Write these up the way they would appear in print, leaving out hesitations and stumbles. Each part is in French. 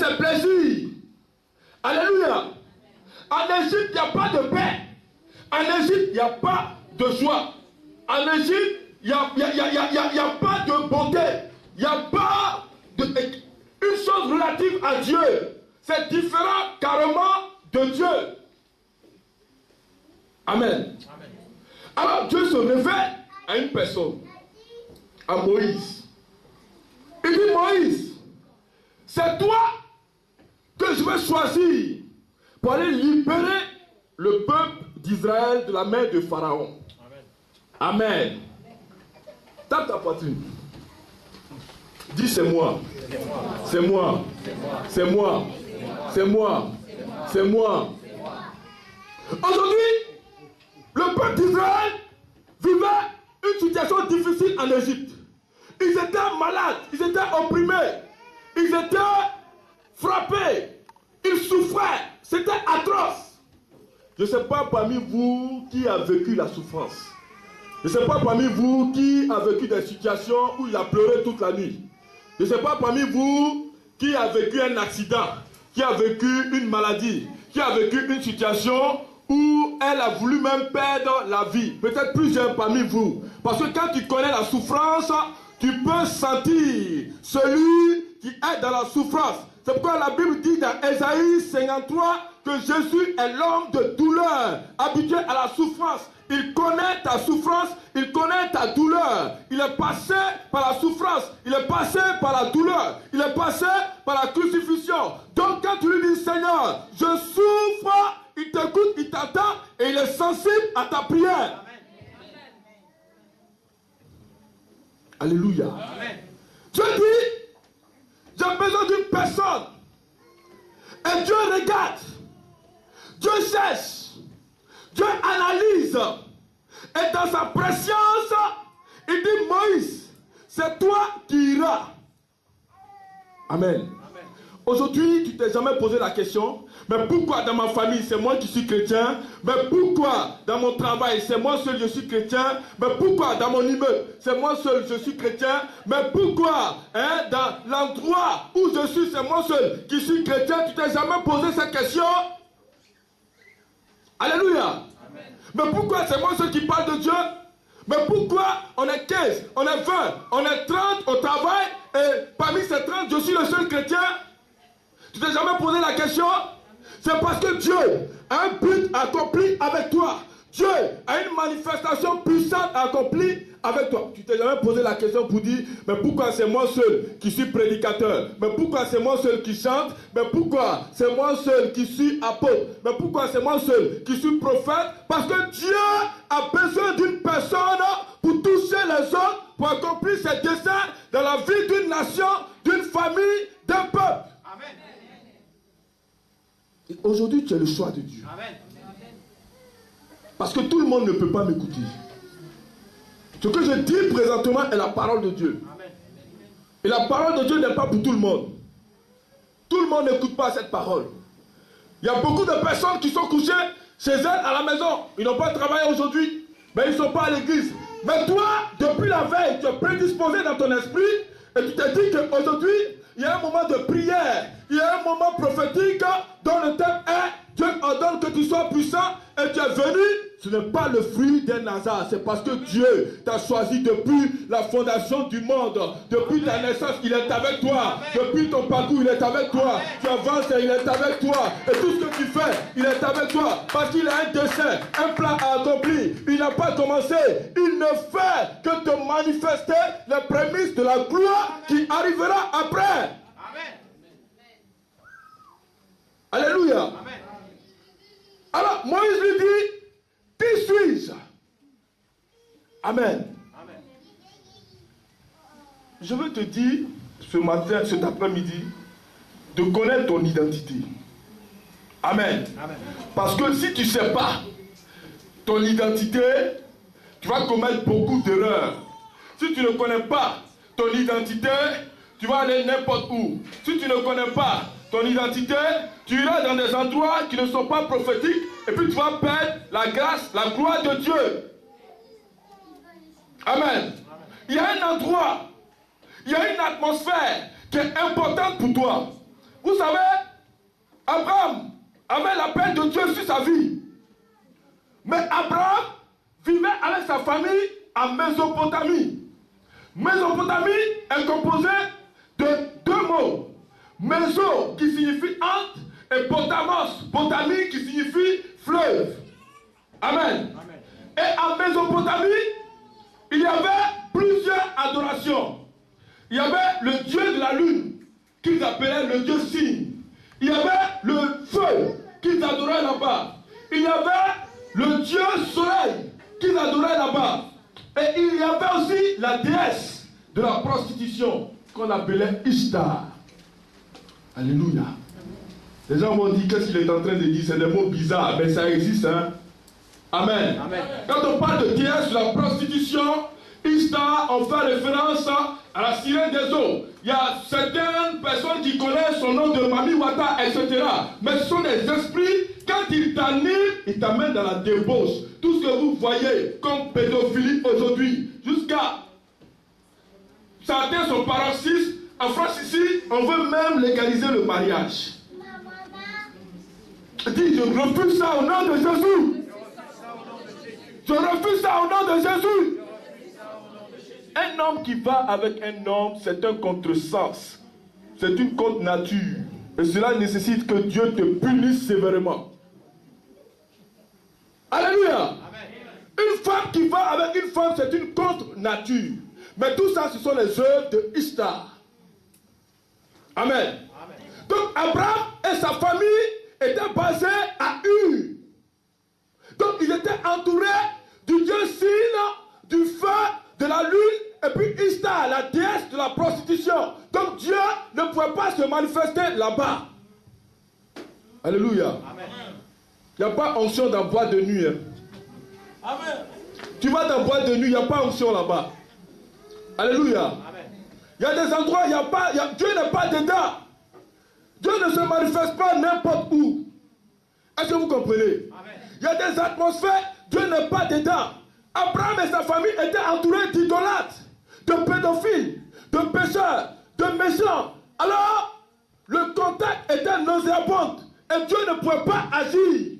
ses plaisirs. Alléluia. En Égypte, il n'y a pas de paix. En Égypte, il n'y a pas de joie. En Égypte, il n'y a pas de bonté. Il n'y a pas de... Une chose relative à Dieu. C'est différent carrément de Dieu. Amen. Alors Dieu se révèle à une personne, à Moïse. Il dit, Moïse, c'est toi que je vais choisir pour aller libérer le peuple d'Israël de la main de Pharaon. Amen. Amen. Tape ta poitrine. Dis, c'est moi. C'est moi. C'est moi. C'est moi. C'est moi. Aujourd'hui, le peuple d'Israël vivait une situation difficile en Égypte. Ils étaient malades, ils étaient opprimés, ils étaient frappés, ils souffraient, c'était atroce. Je ne sais pas parmi vous qui a vécu la souffrance. Je ne sais pas parmi vous qui a vécu des situations où il a pleuré toute la nuit. Je ne sais pas parmi vous qui a vécu un accident, qui a vécu une maladie, qui a vécu une situation où elle a voulu même perdre la vie. Peut-être plusieurs parmi vous. Parce que quand tu connais la souffrance, tu peux sentir celui qui est dans la souffrance. C'est pourquoi la Bible dit dans Ésaïe 53 que Jésus est l'homme de douleur, habitué à la souffrance. Il connaît ta souffrance, il connaît ta douleur. Il est passé par la souffrance, il est passé par la douleur, il est passé par la crucifixion. Donc quand tu lui dis, Seigneur, je souffre, il t'écoute, il t'attend et il est sensible à ta prière. Amen. Alléluia. Amen. Dieu dit, j'ai besoin d'une personne. Et Dieu regarde. Dieu cherche. Dieu analyse. Et dans sa préscience, il dit, Moïse, c'est toi qui iras. Amen. Aujourd'hui, tu t'es jamais posé la question, mais pourquoi dans ma famille c'est moi qui suis chrétien? Mais pourquoi dans mon travail c'est moi seul je suis chrétien? Mais pourquoi dans mon immeuble c'est moi seul je suis chrétien? Mais pourquoi dans l'endroit où je suis c'est moi seul qui suis chrétien? Tu t'es jamais posé cette question? Alléluia. Amen. Mais pourquoi c'est moi seul qui parle de Dieu? Mais pourquoi on est 15, on est 20, on est 30 au travail et parmi ces 30 je suis le seul chrétien? Tu t'es jamais posé la question? C'est parce que Dieu a un but accompli avec toi. Dieu a une manifestation puissante accomplie avec toi. Tu t'es jamais posé la question pour dire, mais pourquoi c'est moi seul qui suis prédicateur? Mais pourquoi c'est moi seul qui chante? Mais pourquoi c'est moi seul qui suis apôtre? Mais pourquoi c'est moi seul qui suis prophète? Parce que Dieu a besoin d'une personne pour toucher les autres, pour accomplir ses desseins dans la vie d'une nation, d'une famille, d'un peuple. Amen. Aujourd'hui, tu es le choix de Dieu. Amen. Parce que tout le monde ne peut pas m'écouter. Ce que je dis présentement est la parole de Dieu. Amen. Et la parole de Dieu n'est pas pour tout le monde. Tout le monde n'écoute pas cette parole. Il y a beaucoup de personnes qui sont couchées chez elles à la maison. Ils n'ont pas travaillé aujourd'hui, mais ils ne sont pas à l'église. Mais toi, depuis la veille, tu es prédisposé dans ton esprit et tu te dis qu'aujourd'hui, il y a un moment de prière, il y a un moment prophétique dont le thème est Dieu ordonne que tu sois puissant et tu es venu. Ce n'est pas le fruit d'un hasard, c'est parce que Dieu t'a choisi depuis la fondation du monde. Depuis ta naissance, il est avec toi. Depuis ton parcours, il est avec toi. Tu avances et il est avec toi. Et tout ce que tu fais, il est avec toi. Parce qu'il a un dessein, un plan à accomplir. Il n'a pas commencé. Il ne fait que te manifester les prémices de la gloire qui arrivera après. Amen. Alléluia. Amen. Alors, Moïse lui dit, qui suis-je? Amen. Amen. Je veux te dire, ce matin, cet après-midi, de connaître ton identité. Amen. Amen. Parce que si tu ne sais pas ton identité, tu vas commettre beaucoup d'erreurs. Si tu ne connais pas ton identité, tu vas aller n'importe où. Si tu ne connais pas ton identité, tu iras dans des endroits qui ne sont pas prophétiques et puis tu vas perdre la grâce, la gloire de Dieu. Amen. Il y a un endroit, il y a une atmosphère qui est importante pour toi. Vous savez, Abraham avait l'appel de Dieu sur sa vie. Mais Abraham vivait avec sa famille en Mésopotamie. Mésopotamie est composée de deux mots. Méso qui signifie entre et Potamos, Potamie qui signifie fleuve. Amen. Amen. Et en Mésopotamie, il y avait plusieurs adorations. Il y avait le dieu de la lune, qu'ils appelaient le dieu Signe. Il y avait le feu, qu'ils adoraient là-bas. Il y avait le dieu soleil, qu'ils adoraient là-bas. Et il y avait aussi la déesse de la prostitution, qu'on appelait Ishtar. Alléluia. Les gens m'ont dit, qu'est-ce qu'il est en train de dire? C'est des mots bizarres, mais ça existe, hein. Amen. Amen. Quand on parle de déesse de la prostitution, Ishtar, on fait référence à la sirène des eaux. Il y a certaines personnes qui connaissent son nom de Mami Wata, etc. Mais ce sont des esprits, quand ils t'animent, ils t'amènent dans la débauche. Tout ce que vous voyez comme pédophilie aujourd'hui, jusqu'à certains son paroxysme, en France ici, on veut même légaliser le mariage. Dis, je refuse ça au nom de Jésus. Je refuse ça au nom de Jésus. Un homme qui va avec un homme, c'est un contresens. C'est une contre-nature. Et cela nécessite que Dieu te punisse sévèrement. Alléluia. Amen. Une femme qui va avec une femme, c'est une contre-nature. Mais tout ça, ce sont les œuvres de Ishtar. Amen. Amen. Donc Abraham et sa famille étaient basés à Ur. Donc ils étaient entourés du dieu Signe, du feu, de la lune, et puis Ishtar, la déesse de la prostitution. Donc Dieu ne pouvait pas se manifester là-bas. Alléluia. Il n'y a pas onction dans boîte de nuit. Hein. Amen. Tu vas dans boîte de nuit, il n'y a pas onction là-bas. Alléluia. Il y a des endroits, Dieu n'est pas dedans. Dieu ne se manifeste pas n'importe où. Est-ce que vous comprenez? Il y a des atmosphères, Dieu n'est pas dedans. Abraham et sa famille étaient entourés d'idolâtres, de pédophiles, de pécheurs, de méchants. Alors, le contact était nauséabond et Dieu ne pouvait pas agir.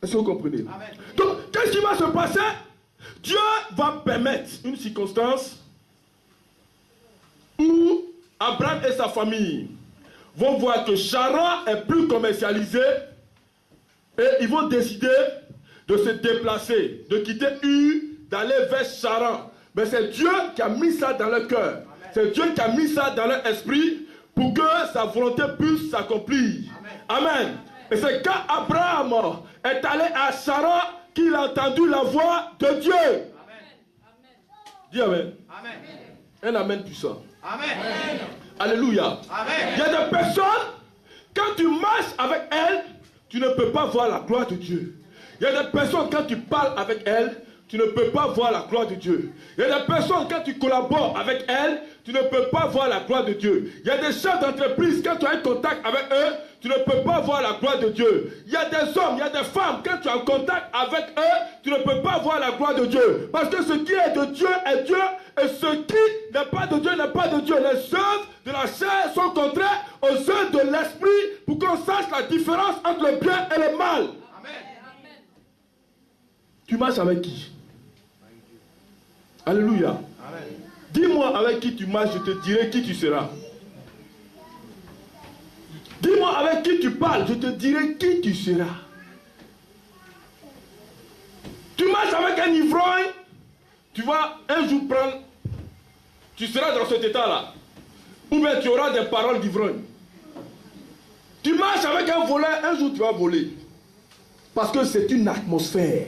Est-ce que vous comprenez? Amen. Donc, qu'est-ce qui va se passer? Dieu va permettre une circonstance où Abraham et sa famille vont voir que Charan est plus commercialisé et ils vont décider de se déplacer, de quitter Ur, d'aller vers Charan. Mais c'est Dieu qui a mis ça dans leur cœur. C'est Dieu qui a mis ça dans leur esprit pour que sa volonté puisse s'accomplir. Amen. Amen. Et c'est quand Abraham est allé à Charan qu'il a entendu la voix de Dieu. Amen. Dis Amen. Amen. Un Amen puissant. Amen. Alléluia. Amen. Il y a des personnes, quand tu marches avec elles, tu ne peux pas voir la gloire de Dieu. Il y a des personnes, quand tu parles avec elles, tu ne peux pas voir la gloire de Dieu. Il y a des personnes, quand tu collabores avec elles, tu ne peux pas voir la gloire de Dieu. Il y a des chefs d'entreprise, quand tu as un contact avec eux, tu ne peux pas voir la gloire de Dieu. Il y a des hommes, il y a des femmes, quand tu es en contact avec eux, tu ne peux pas voir la gloire de Dieu. Parce que ce qui est de Dieu est Dieu, et ce qui n'est pas de Dieu n'est pas de Dieu. Les œuvres de la chair sont contraires aux œuvres de l'esprit, pour qu'on sache la différence entre le bien et le mal. Amen. Tu marches avec qui? Alléluia. Dis-moi avec qui tu marches, je te dirai qui tu seras. Dis-moi avec qui tu parles, je te dirai qui tu seras. Tu marches avec un ivrogne, tu vas un jour prendre, tu seras dans cet état-là. Ou bien tu auras des paroles d'ivrogne. Tu marches avec un voleur, un jour tu vas voler. Parce que c'est une atmosphère.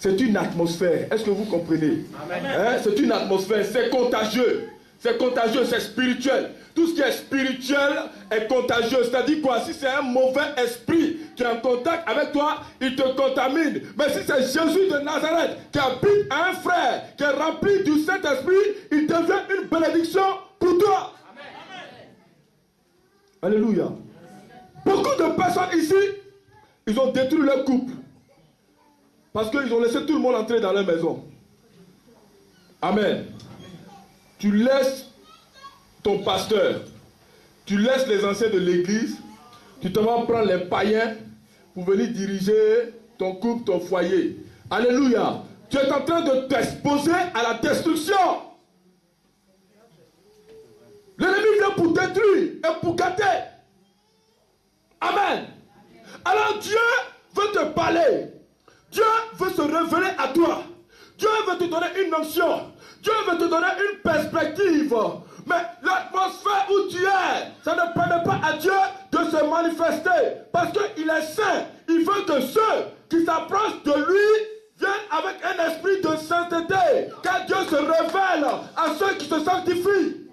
C'est une atmosphère. Est-ce que vous comprenez? Hein? C'est une atmosphère. C'est contagieux. C'est contagieux, c'est spirituel. Tout ce qui est spirituel est contagieux. C'est-à-dire quoi? Si c'est un mauvais esprit qui est en contact avec toi, il te contamine. Mais si c'est Jésus de Nazareth qui habite un frère, qui est rempli du Saint-Esprit, il devient une bénédiction pour toi. Amen. Alléluia. Beaucoup de personnes ici, ils ont détruit leur couple. Parce qu'ils ont laissé tout le monde entrer dans leur maison. Amen. Tu laisses ton pasteur, tu laisses les anciens de l'église, tu te vas prendre les païens pour venir diriger ton couple, ton foyer. Alléluia. Tu es en train de t'exposer à la destruction. L'ennemi vient pour détruire et pour gâter. Amen. Alors Dieu veut te parler. Dieu veut se révéler à toi. Dieu veut te donner une onction. Dieu veut te donner une perspective. Mais l'atmosphère où tu es, ça ne permet pas à Dieu de se manifester. Parce qu'il est saint. Il veut que ceux qui s'approchent de lui viennent avec un esprit de sainteté. Car Dieu se révèle à ceux qui se sanctifient.